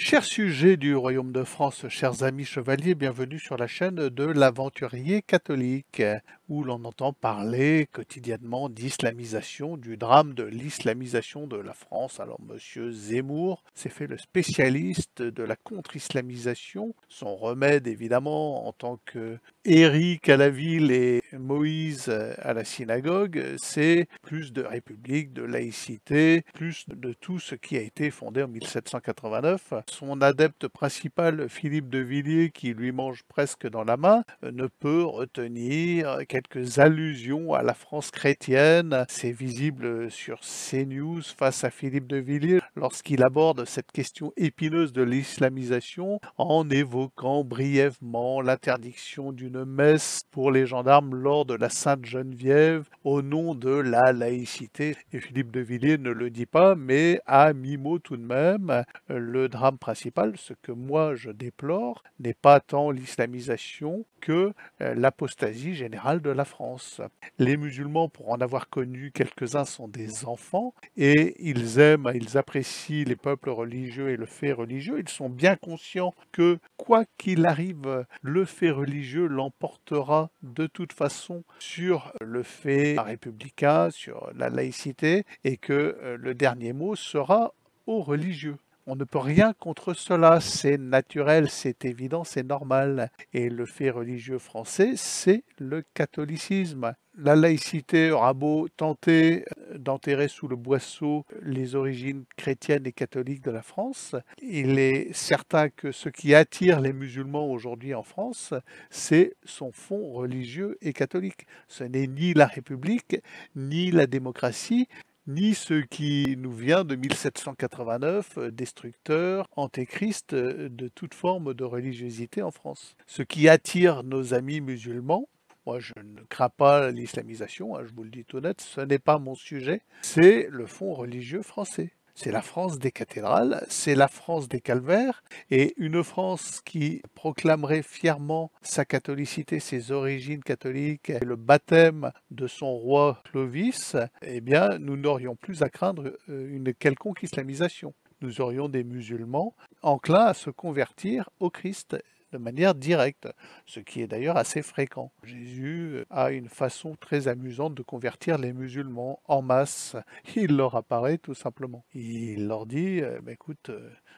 Chers sujets du royaume de France, chers amis chevaliers, bienvenue sur la chaîne de l'Aventurier catholique, où l'on entend parler quotidiennement d'islamisation, du drame de l'islamisation de la France. Alors Monsieur Zemmour s'est fait le spécialiste de la contre-islamisation. Son remède, évidemment, en tant que Éric à la ville et Moïse à la synagogue, c'est plus de république, de laïcité, plus de tout ce qui a été fondé en 1789. Son adepte principal, Philippe de Villiers, qui lui mange presque dans la main, ne peut retenir quelques allusions à la France chrétienne. C'est visible sur CNews face à Philippe de Villiers lorsqu'il aborde cette question épineuse de l'islamisation en évoquant brièvement l'interdiction d'une messe pour les gendarmes lors de la Sainte Geneviève au nom de la laïcité. Et Philippe de Villiers ne le dit pas, mais à mi-mot tout de même, le drame principal, ce que moi je déplore, n'est pas tant l'islamisation que l'apostasie générale de la France. Les musulmans, pour en avoir connu quelques-uns, sont des enfants et ils aiment, ils apprécient les peuples religieux et le fait religieux. Ils sont bien conscients que, quoi qu'il arrive, le fait religieux l'emportera de toute façon sur le fait républicain, sur la laïcité, et que le dernier mot sera aux religieux. On ne peut rien contre cela, c'est naturel, c'est évident, c'est normal. Et le fait religieux français, c'est le catholicisme. La laïcité aura beau tenter d'enterrer sous le boisseau les origines chrétiennes et catholiques de la France, il est certain que ce qui attire les musulmans aujourd'hui en France, c'est son fond religieux et catholique. Ce n'est ni la République, ni la démocratie, ni ce qui nous vient de 1789, destructeur, antéchrist de toute forme de religiosité en France. Ce qui attire nos amis musulmans, moi je ne crains pas l'islamisation, je vous le dis tout net, ce n'est pas mon sujet, c'est le fond religieux français. C'est la France des cathédrales, c'est la France des calvaires, et une France qui proclamerait fièrement sa catholicité, ses origines catholiques, et le baptême de son roi Clovis, eh bien, nous n'aurions plus à craindre une quelconque islamisation. Nous aurions des musulmans enclins à se convertir au Christ de manière directe, ce qui est d'ailleurs assez fréquent. Jésus a une façon très amusante de convertir les musulmans en masse. Il leur apparaît tout simplement. Il leur dit, écoute,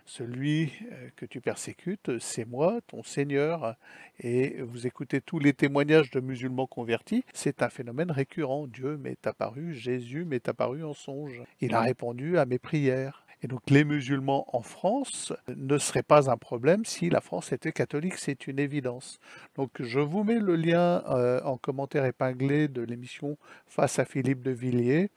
celui que tu persécutes, c'est moi, ton Seigneur. Et vous écoutez tous les témoignages de musulmans convertis, c'est un phénomène récurrent. Dieu m'est apparu, Jésus m'est apparu en songe. Il a répondu à mes prières. Et donc les musulmans en France ne seraient pas un problème si la France était catholique, c'est une évidence. Donc je vous mets le lien en commentaire épinglé de l'émission Face à Philippe de Villiers.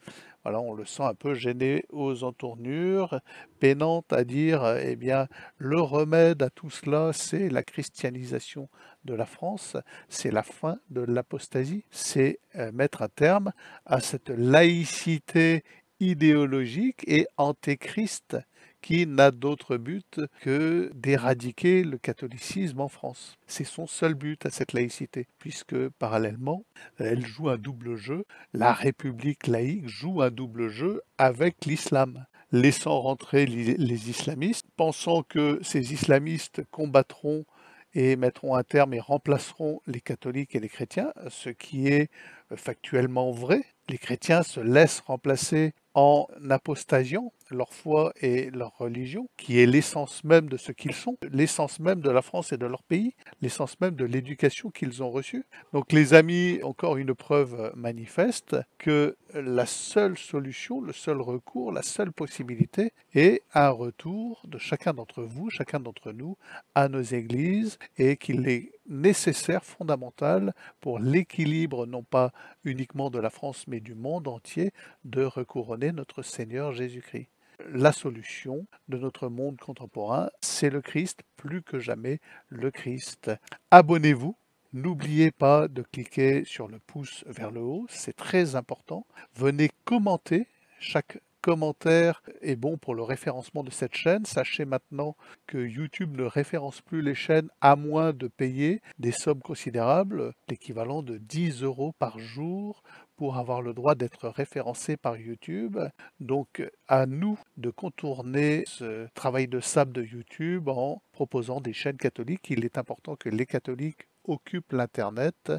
Voilà, on le sent un peu gêné aux entournures, peinant à dire, eh bien, le remède à tout cela, c'est la christianisation de la France, c'est la fin de l'apostasie, c'est mettre un terme à cette laïcité idéologique et antéchrist qui n'a d'autre but que d'éradiquer le catholicisme en France. C'est son seul but à cette laïcité, puisque parallèlement, elle joue un double jeu. La République laïque joue un double jeu avec l'islam, laissant rentrer les islamistes, pensant que ces islamistes combattront et mettront un terme et remplaceront les catholiques et les chrétiens, ce qui est factuellement vrai. Les chrétiens se laissent remplacer en apostasiant leur foi et leur religion, qui est l'essence même de ce qu'ils sont, l'essence même de la France et de leur pays, l'essence même de l'éducation qu'ils ont reçue. Donc les amis, encore une preuve manifeste que la seule solution, le seul recours, la seule possibilité est un retour de chacun d'entre vous, chacun d'entre nous, à nos églises, et qu'il est nécessaire, fondamental, pour l'équilibre non pas uniquement de la France mais du monde entier, de recouronner notre Seigneur Jésus-Christ. La solution de notre monde contemporain, c'est le Christ, plus que jamais le Christ. Abonnez-vous. N'oubliez pas de cliquer sur le pouce vers le haut, c'est très important. Venez commenter. Chaque commentaire est bon pour le référencement de cette chaîne. Sachez maintenant que YouTube ne référence plus les chaînes à moins de payer des sommes considérables, l'équivalent de 10 € par jour, pour avoir le droit d'être référencés par YouTube. Donc, à nous de contourner ce travail de sable de YouTube en proposant des chaînes catholiques. Il est important que les catholiques occupent l'Internet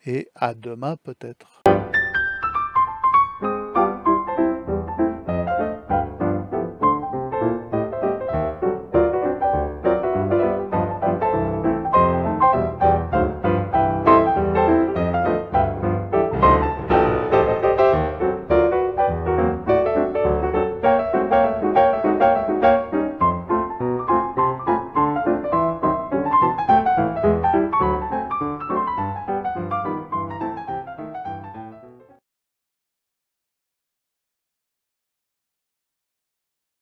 et à demain peut-être.